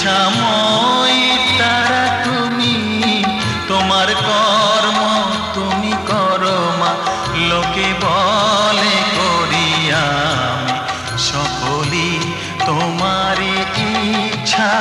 ইচ্ছাময় তারা তুমি, তোমার কর্ম তুমি করো মা, লোকে বলে করি আমি সকলই তোমারই ইচ্ছা।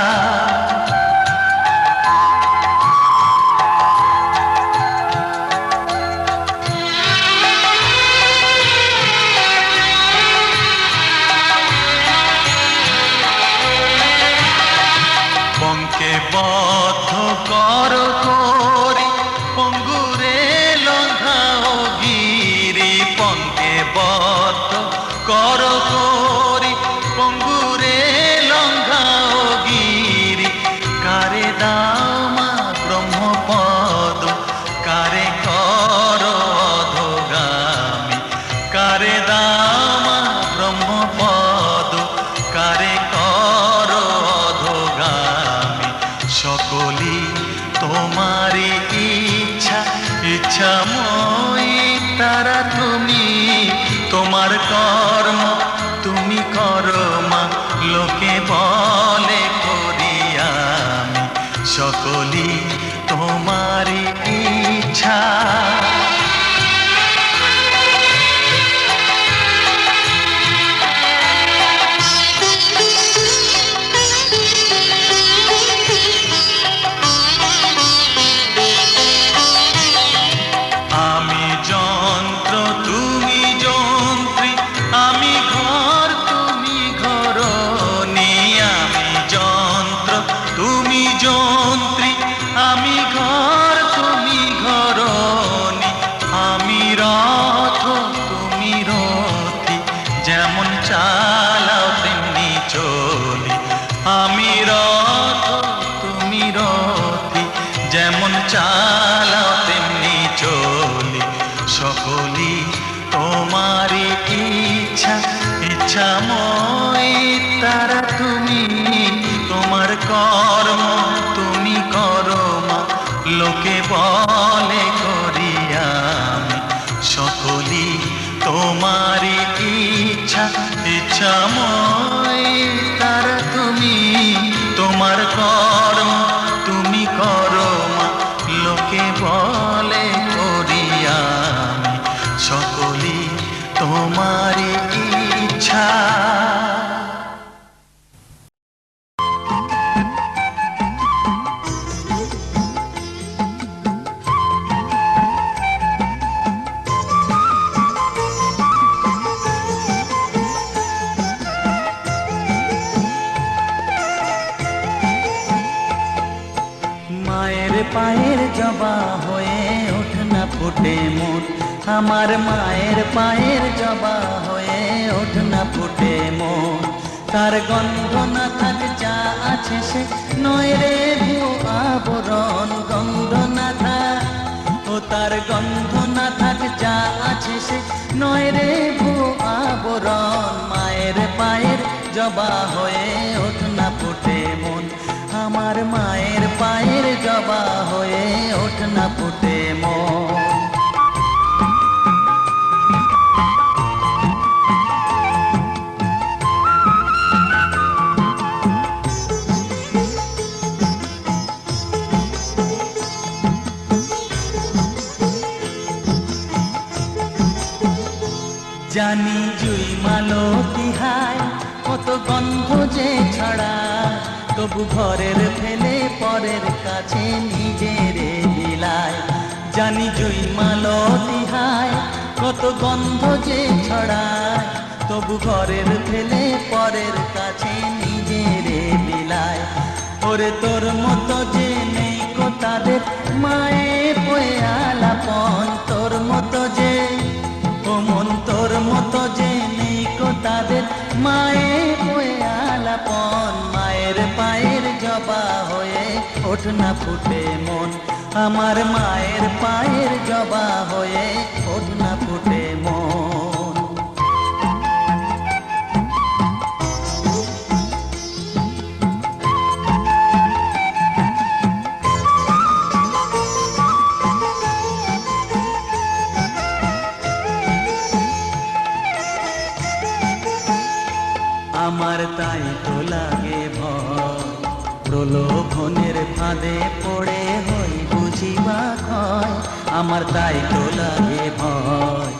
পঙ্কে বদ্ধ কর করি পঙ্গুরে লঙ্ঘাও গিরি, পঙ্কে বদ্ধ কর করি পঙ্গুরে লঙ্ঘাও গিরি। কারে দাও মা ব্রহ্মপদ, কারে কর অধোগামী, কারে দাও মা ব্রহ্মপদ, কারে কর অধোগামী। সকলই তোমারই ইচ্ছা, ইচ্ছাময় তারা তুমি, তোমার কর্ম তুমি করো মা, লোকে বলে করি আমি সকলই তোমারই ইচ্ছা। আমি যন্ত্র তুমি যন্ত্রী, আমি ঘর তুমি ঘরণী। আমি যন্ত্র তুমি যন্ত্রী, আমি ঘর তুমি ঘরণী। আমি রথ তুমি রথী, যেমন চালাও তেমনি চলি। আমি রথ তুমি রথী, যেমন চালাও তেমনি চলি। সকলই তোমারই ইচ্ছা, ইচ্ছাময় তারা তুমি, তোমার কর্ম তুমি করো মা, লোকে বলে করি আমি সকলই তোমারই ইচ্ছা, ইচ্ছাময় তারা তুমি, তোমার কর্ম তুমি করো মা, লোকে বলে করি আমি সকলই তোমারই ইচ্ছা। মায়ের পায়ের জবা হয়ে ওঠ না ফুটে মন, আমার মায়ের পায়ের জবা হয়ে ওঠ না ফুটে মন। তার গন্ধ না থাক যা আছে সে নয় রে আবরণ, গন্ধ না থাক ও তার গন্ধ না থাক যা আছে সে নয় রে আবরণ। মায়ের পায়ের জবা হয়ে ওঠ না ফুটে মন, আমার মায়ের পায়ের জবা হয়ে ওঠ না ফুটে মন। জানি জুই মালতী হায় কত গন্ধ যে ছড়া, তবু ঘরের ফেলে পরের কাছে নিজের বিলায়। জানি জুই মালতী হায় কত গন্ধ যে ছড়ায়, তবু ঘরের ফেলে পরের কাছে নিজের বিলায়। ওরে তোর মতো যে নেই কো তাদের মায়ে বয়ে আলাপন, তোর মতো যে ও মন তোর মতো যে নেই কো তাদের মায়ে বয়ে আলাপন। মায়ের পায়ের জবা হয়ে ওঠ না ফুটে মন, আমার মায়ের পায়ের জবা হয়ে ওঠ না ফুটে মন। আমার তাই তো লাগে ভয়, প্রলোভনের ফাঁদে পড়ে হই বুঝিবা ক্ষয়, আমার তাই তো লাগে ভয়।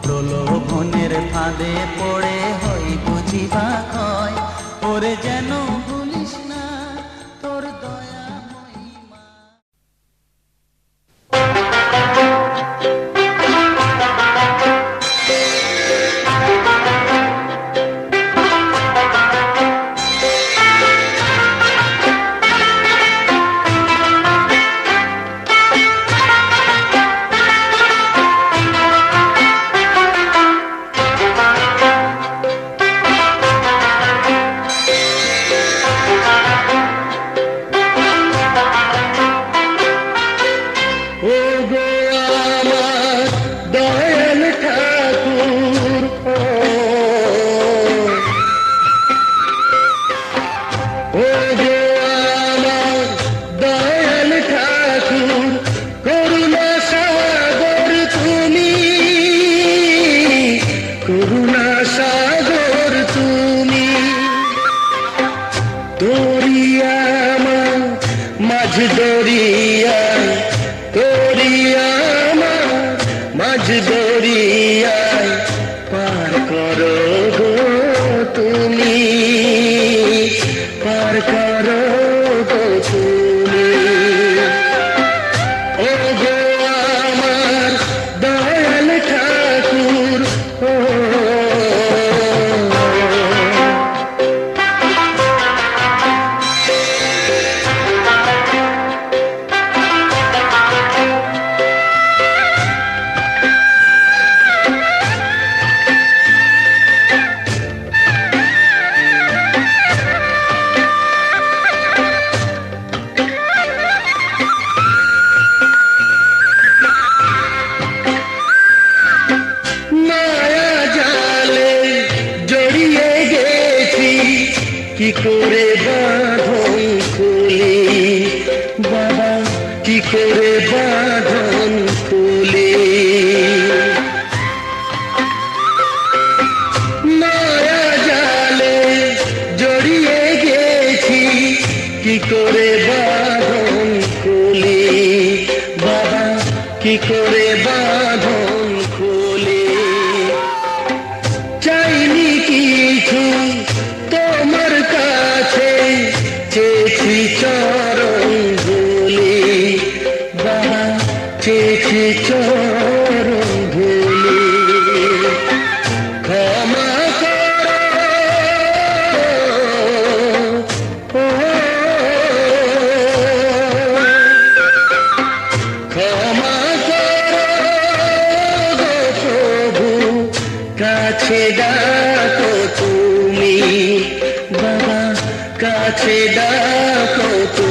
প্রলোভনের ফাঁদে পড়ে হই বুঝিবা ক্ষয়, ওরে যেন ভুলিস না তোর দয়া মহিমা। ও গো আমার দয়াল ঠাকুর, ও গো আমার দয়াল ঠাকুর, করুণা সাগর তুমি, করুণা সাগর তুমি। দরিয়ামা মাঝ দরিয়ায়, দরিয়ামা মাঝ দরিয়ায় পার করো গো তুমি, পার করো গো তুমি। ও গো আমার দয়াল ঠাকুর, ও মায়া জালে জড়িয়ে গেছি, কি করে বাঁধন খুলি বাবা, কি করে বাঁধন খুলি। মায়া জালে জড়িয়ে গেছি, কি করে বাঁধন খুলি বাবা, কি করে বাঁধন খুলি। চাইনি কিছু তোমার কাছে, চেয়েছি চরণ ধুলি বাবা, চেয়েছি চরণ ধুলি। ক্ষমা করো ও, ক্ষমা করো গো প্রভু, কাছে ডাকো তুমি বাবা, কাছে ডাকো তুমি।